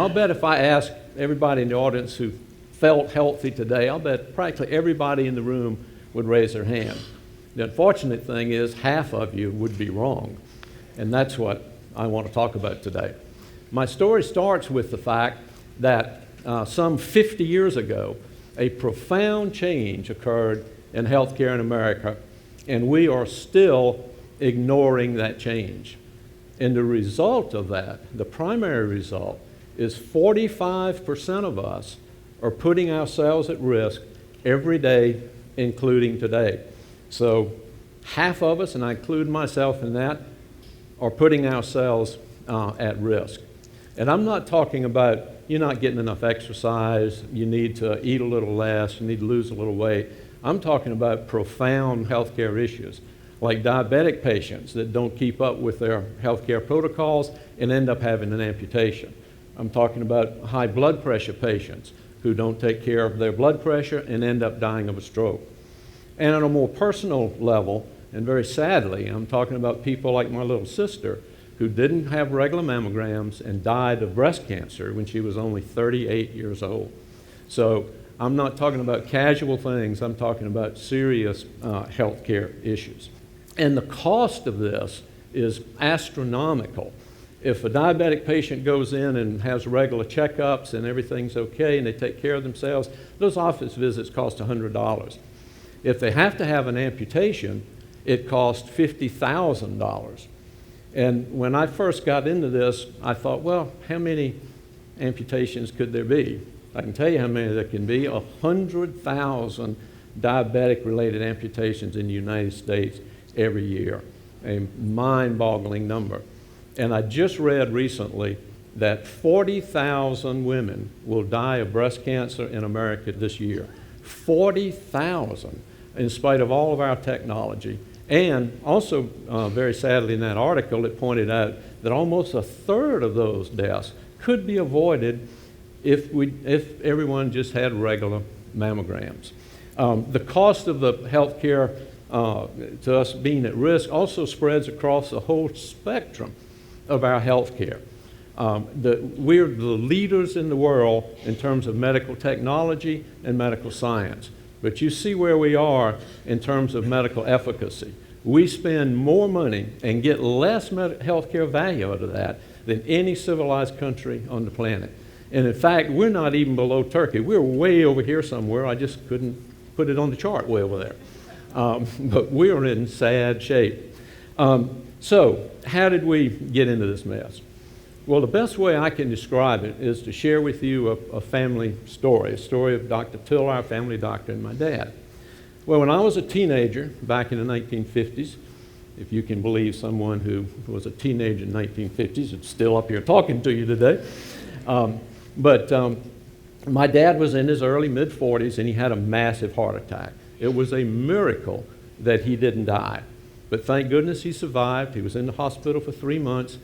I'll bet if I ask everybody in the audience who felt healthy today, I'll bet practically everybody in the room would raise their hand. The unfortunate thing is half of you would be wrong, and that's what I want to talk about today. My story starts with the fact that some 50 years ago, a profound change occurred in healthcare in America, and we are still ignoring that change. And the result of that, the primary result, is 45% of us are putting ourselves at risk every day, including today. So half of us, and I include myself in that, are putting ourselves at risk. And I'm not talking about you're not getting enough exercise, you need to eat a little less, you need to lose a little weight. I'm talking about profound healthcare issues, like diabetic patients that don't keep up with their healthcare protocols and end up having an amputation. I'm talking about high blood pressure patients who don't take care of their blood pressure and end up dying of a stroke. And on a more personal level, and very sadly, I'm talking about people like my little sister who didn't have regular mammograms and died of breast cancer when she was only 38 years old. So I'm not talking about casual things, I'm talking about serious healthcare issues. And the cost of this is astronomical. If a diabetic patient goes in and has regular checkups and everything's okay and they take care of themselves, those office visits cost $100. If they have to have an amputation, it costs $50,000. And when I first got into this, I thought, well, how many amputations could there be? I can tell you how many there can be. 100,000 diabetic-related amputations in the United States every year, a mind-boggling number. And I just read recently that 40,000 women will die of breast cancer in America this year. 40,000, in spite of all of our technology. And also, very sadly, in that article, it pointed out that almost a third of those deaths could be avoided if everyone just had regular mammograms. The cost of the health care to us being at risk also spreads across the whole spectrum of our health care. We're the leaders in the world in terms of medical technology and medical science. But you see where we are in terms of medical efficacy. We spend more money and get less health care value out of that than any civilized country on the planet. And in fact, we're not even below Turkey. We're way over here somewhere. I just couldn't put it on the chart way over there. But we're in sad shape. So how did we get into this mess? Well, the best way I can describe it is to share with you a family story, a story of Dr. Tiller, our family doctor, and my dad. Well, when I was a teenager back in the 1950s, if you can believe someone who was a teenager in the 1950s is still up here talking to you today, my dad was in his early mid-40s and he had a massive heart attack. It was a miracle that he didn't die. But thank goodness he survived. He was in the hospital for 3 months.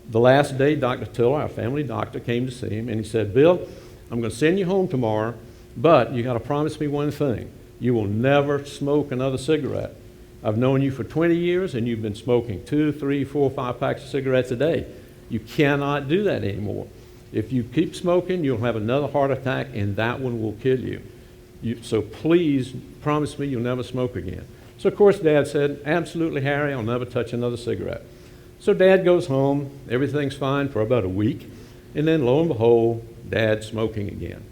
The last day, Dr. Tiller, our family doctor, came to see him, and he said, Bill, I'm going to send you home tomorrow, but you got to promise me one thing. You will never smoke another cigarette. I've known you for 20 years, and you've been smoking 2, 3, 4, 5 packs of cigarettes a day. You cannot do that anymore. If you keep smoking, you'll have another heart attack, and that one will kill you. So please promise me you'll never smoke again. So, of course, Dad said, absolutely, Harry, I'll never touch another cigarette. So Dad goes home, everything's fine for about a week, and then lo and behold, Dad's smoking again.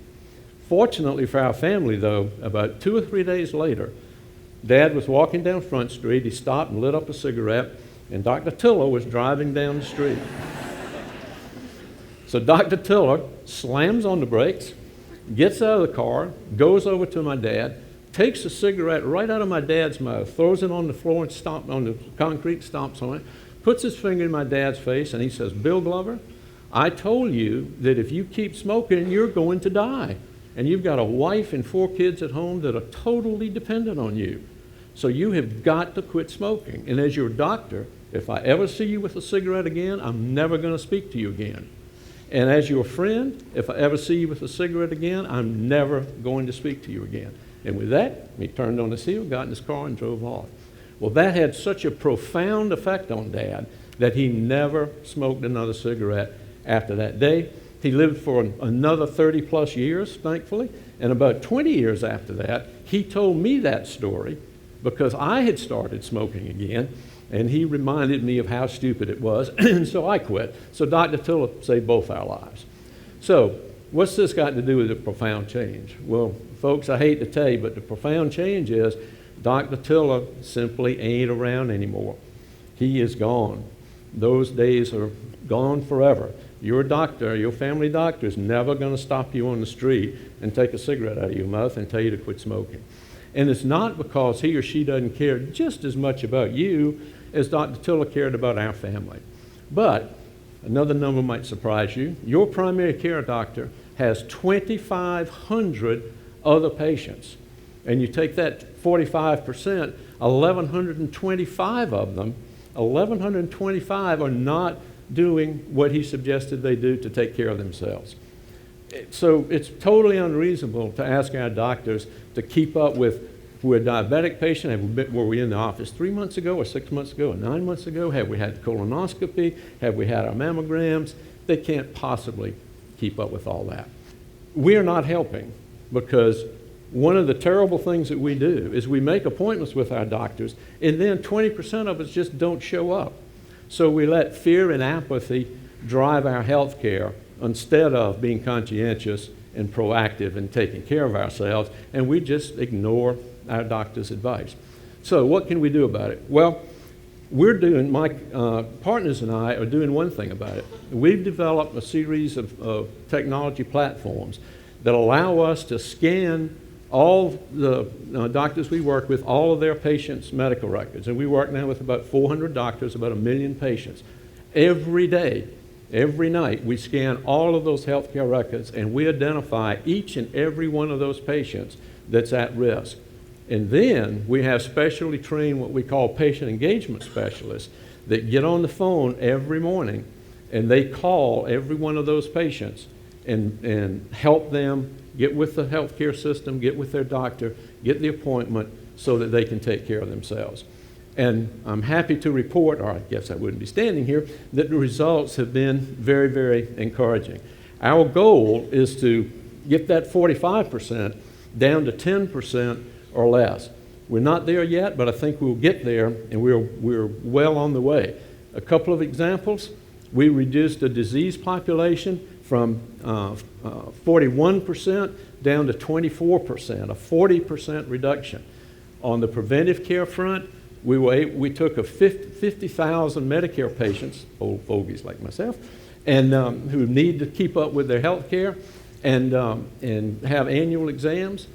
Fortunately for our family, though, about 2 or 3 days later, Dad was walking down Front Street, he stopped and lit up a cigarette, and Dr. Tiller was driving down the street. So Dr. Tiller slams on the brakes, gets out of the car, goes over to my dad, takes a cigarette right out of my dad's mouth, throws it on the floor and stomps on the concrete, stomps on it, puts his finger in my dad's face, and he says, Bill Glover, I told you that if you keep smoking, you're going to die. And you've got a wife and 4 kids at home that are totally dependent on you. So you have got to quit smoking. And as your doctor, if I ever see you with a cigarette again, I'm never going to speak to you again. And as your friend, if I ever see you with a cigarette again, I'm never going to speak to you again. And with that, he turned on his heel, got in his car, and drove off. Well, that had such a profound effect on Dad that he never smoked another cigarette after that day. He lived for another 30 plus years, thankfully. And about 20 years after that, he told me that story because I had started smoking again, and he reminded me of how stupid it was, and so I quit. So Dr. Tiller saved both our lives. So what's this got to do with the profound change? Well, folks, I hate to tell you, but the profound change is Dr. Tiller simply ain't around anymore. He is gone. Those days are gone forever. Your doctor, your family doctor, is never going to stop you on the street and take a cigarette out of your mouth and tell you to quit smoking. And it's not because he or she doesn't care just as much about you as Dr. Tiller cared about our family. But another number might surprise you. Your primary care doctor has 2,500 other patients. And you take that 45%, 1,125 of them, 1,125 are not doing what he suggested they do to take care of themselves. So it's totally unreasonable to ask our doctors to keep up with, we're a diabetic patient, were we in the office 3 months ago or 6 months ago or 9 months ago? Have we had colonoscopy? Have we had our mammograms? They can't possibly keep up with all that. We are not helping because one of the terrible things that we do is we make appointments with our doctors and then 20% of us just don't show up. So we let fear and apathy drive our health care instead of being conscientious and proactive and taking care of ourselves, and we just ignore our doctor's advice. So what can we do about it? Well, my partners and I are doing one thing about it. We've developed a series of technology platforms that allow us to scan all the doctors we work with, all of their patients' medical records. And we work now with about 400 doctors, about 1 million patients. Every day, every night, we scan all of those healthcare records and we identify each and every one of those patients that's at risk. And then we have specially trained what we call patient engagement specialists that get on the phone every morning and they call every one of those patients and help them get with the healthcare system, get with their doctor, get the appointment so that they can take care of themselves. And I'm happy to report, or I guess I wouldn't be standing here, that the results have been very, very encouraging. Our goal is to get that 45% down to 10% or less. We're not there yet, but I think we'll get there, and we're well on the way. A couple of examples. We reduced the disease population from 41% down to 24%, a 40% reduction. On the preventive care front, we took 50,000 Medicare patients, old fogies like myself, and who need to keep up with their health care and have annual exams,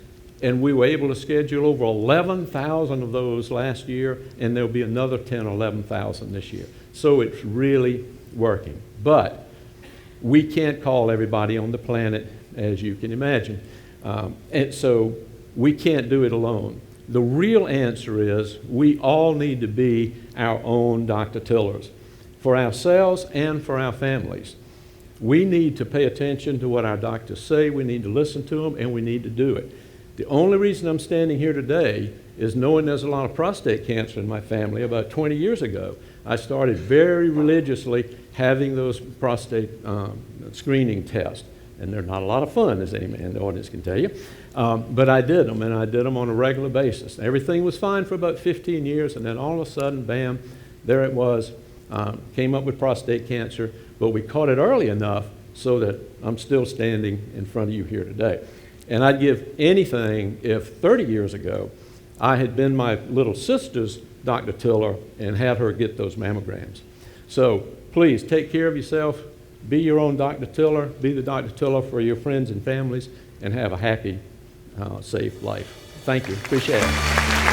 and we were able to schedule over 11,000 of those last year, and there'll be another 10 or 11,000 this year. So it's really working. But we can't call everybody on the planet, as you can imagine. And so we can't do it alone. The real answer is we all need to be our own Dr. Tillers for ourselves and for our families. We need to pay attention to what our doctors say, we need to listen to them, and we need to do it. The only reason I'm standing here today is knowing there's a lot of prostate cancer in my family. About 20 years ago, I started very religiously having those prostate screening tests. And they're not a lot of fun, as any man in the audience can tell you. But I did them, and I did them on a regular basis. Everything was fine for about 15 years, and then all of a sudden, bam, there it was. Came up with prostate cancer, but we caught it early enough so that I'm still standing in front of you here today. And I'd give anything if 30 years ago I had been my little sister's Dr. Tiller and had her get those mammograms. So please take care of yourself. Be your own Dr. Tiller. Be the Dr. Tiller for your friends and families, and have a happy, safe life. Thank you. Appreciate it.